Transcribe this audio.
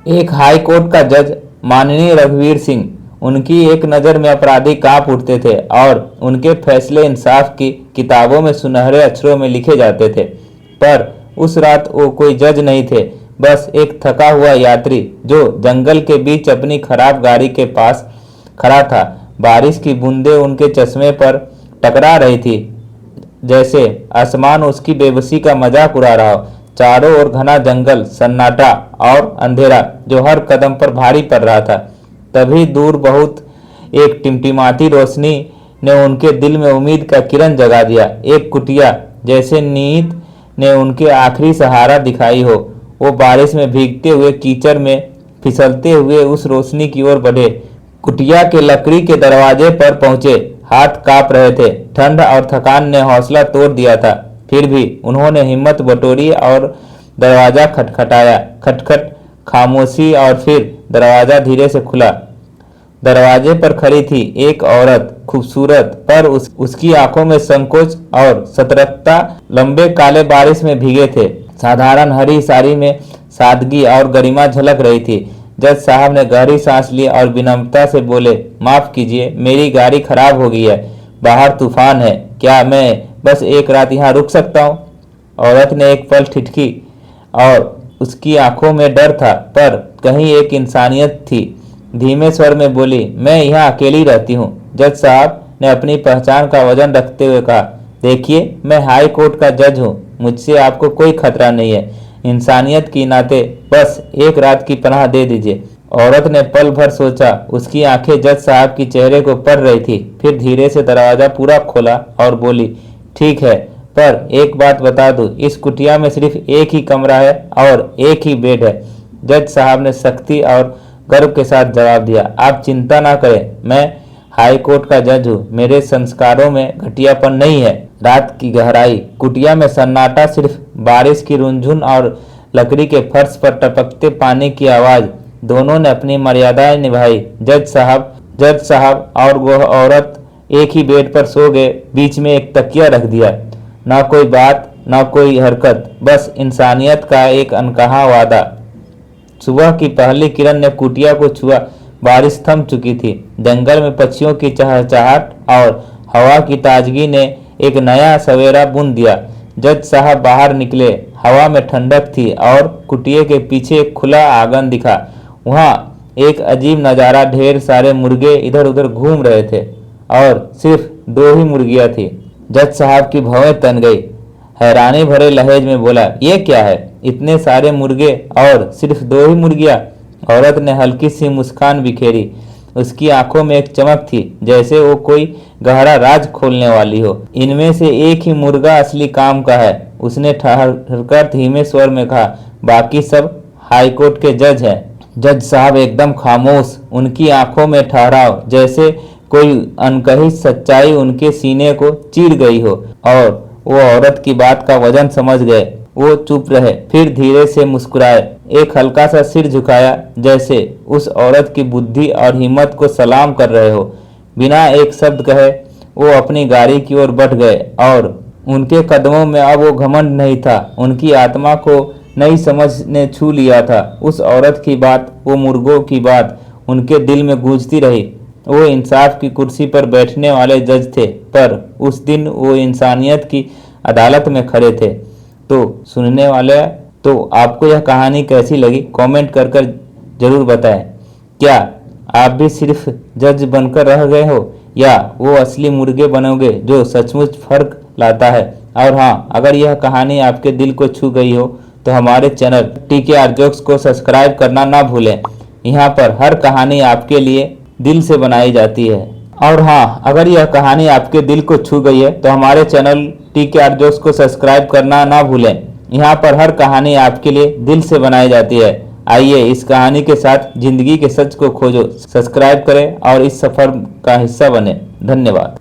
एक high court का जज माननीय रघुवीर सिंह, उनकी एक नज़र में अपराधी कांप उठते थे और उनके फैसले इंसाफ की किताबों में सुनहरे अक्षरों में लिखे जाते थे। पर उस रात वो कोई जज नहीं थे, बस एक थका हुआ यात्री जो जंगल के बीच अपनी खराब गाड़ी के पास खड़ा था। बारिश की बूंदें उनके चश्मे पर टकरा रही थी, जैसे आसमान उसकी बेबसी का मजाक उड़ा रहा हो। चारों ओर घना जंगल, सन्नाटा और अंधेरा जो हर कदम पर भारी पड़ रहा था। तभी दूर बहुत एक टिमटिमाती रोशनी ने उनके दिल में उम्मीद का किरण जगा दिया। एक कुटिया, जैसे नींद ने उनके आखिरी सहारा दिखाई हो। वो बारिश में भीगते हुए, कीचड़ में फिसलते हुए उस रोशनी की ओर बढ़े। कुटिया के लकड़ी के दरवाजे पर पहुंचे। हाथ कांप रहे थे, ठंड और थकान ने हौसला तोड़ दिया था। फिर भी उन्होंने हिम्मत बटोरी और दरवाजा खटखटाया। खटखट, खामोशी, और फिर दरवाजा धीरे से खुला। दरवाजे पर खड़ी थी एक औरत, खूबसूरत, पर उसकी आंखों में संकोच और सतर्कता। लंबे काले बारिश में भीगे थे। साधारण हरी साड़ी में सादगी और गरिमा झलक रही थी। जज साहब ने गहरी सांस ली और विनम्रता से बोले, माफ कीजिए, मेरी गाड़ी खराब हो गई है, बाहर तूफान है, क्या मैं बस एक रात यहाँ रुक सकता हूँ? औरत ने एक पल ठिठकी और उसकी आंखों में डर था, पर कहीं एक इंसानियत थी। धीमे स्वर में बोली, मैं यहाँ अकेली रहती हूँ। जज साहब ने अपनी पहचान का वजन रखते हुए कहा, देखिए, मैं हाई कोर्ट का जज हूँ, मुझसे आपको कोई खतरा नहीं है। इंसानियत की नाते बस एक रात की पनाह दे दीजिए। औरत ने पल भर सोचा। उसकी आंखें जज साहब की चेहरे को पढ़ रही थी। फिर धीरे से दरवाजा पूरा खोला और बोली, ठीक है, पर एक बात बता दूं, इस कुटिया में सिर्फ एक ही कमरा है और एक ही बेड है। जज साहब ने सख्ती और गर्व के साथ जवाब दिया, आप चिंता ना करें, मैं हाई कोर्ट का जज हूँ, मेरे संस्कारों में घटियापन नहीं है। रात की गहराई, कुटिया में सन्नाटा, सिर्फ बारिश की रुनझुन और लकड़ी के फर्श पर टपकते पानी की आवाज, दोनों ने अपनी मर्यादाएं निभाई। जज साहब और वह औरत एक ही बेड पर सो गए। बीच में एक तकिया रख दिया। ना कोई बात, ना कोई हरकत, बस इंसानियत का एक अनकहा वादा। सुबह की पहली किरण ने कुटिया को छुआ। बारिश थम चुकी थी। जंगल में पक्षियों की चहचहाट और हवा की ताजगी ने एक नया सवेरा बुन दिया। जज साहब बाहर निकले। हवा में ठंडक थी और कुटिया के पीछे एक खुला आंगन दिखा। वहां एक अजीब नज़ारा, ढेर सारे मुर्गे इधर उधर घूम रहे थे और सिर्फ दो ही मुर्गियां थी। जज साहब की भवें तन गई। हैरानी भरे लहजे में बोला, ये क्या है, इतने सारे मुर्गे और सिर्फ दो ही मुर्गियां? औरत ने हल्की सी मुस्कान बिखेरी। उसकी आंखों में एक चमक थी, जैसे वो कोई गहरा राज खोलने वाली हो। इनमें से एक ही मुर्गा असली काम का है, उसने ठहरकर धीमे स्वर में कहा, बाकी सब हाईकोर्ट के जज हैं। जज साहब एकदम खामोश, उनकी आंखों में ठहराव, जैसे कोई अनकही सच्चाई उनके सीने को चीर गई हो। और वो औरत की बात का वजन समझ गए। वो चुप रहे, फिर धीरे से मुस्कुराए, एक हल्का सा सिर झुकाया, जैसे उस औरत की बुद्धि और हिम्मत को सलाम कर रहे हो। बिना एक शब्द कहे वो अपनी गाड़ी की ओर बढ़ गए और उनके कदमों में अब वो घमंड नहीं था, उनकी आत्मा को नई समझ ने छू लिया था। उस औरत की बात, वो मुर्गों की बात उनके दिल में गूंजती रही। वो इंसाफ की कुर्सी पर बैठने वाले जज थे, पर उस दिन वो इंसानियत की अदालत में खड़े थे। तो सुनने वाले, तो आपको यह कहानी कैसी लगी कमेंट कर जरूर बताएं। क्या आप भी सिर्फ जज बनकर रह गए हो या वो असली मुर्गे बनोगे जो सचमुच फर्क लाता है? और हाँ, अगर यह कहानी आपके दिल को छू गई हो तो हमारे चैनल TKR जोक्स को सब्सक्राइब करना ना भूलें। यहाँ पर हर कहानी आपके लिए दिल से बनाई जाती है। और हाँ, अगर यह कहानी आपके दिल को छू गई है तो हमारे चैनल TKR जोक्स को सब्सक्राइब करना ना भूलें। यहाँ पर हर कहानी आपके लिए दिल से बनाई जाती है। आइए इस कहानी के साथ जिंदगी के सच को खोजो। सब्सक्राइब करें और इस सफर का हिस्सा बने। धन्यवाद।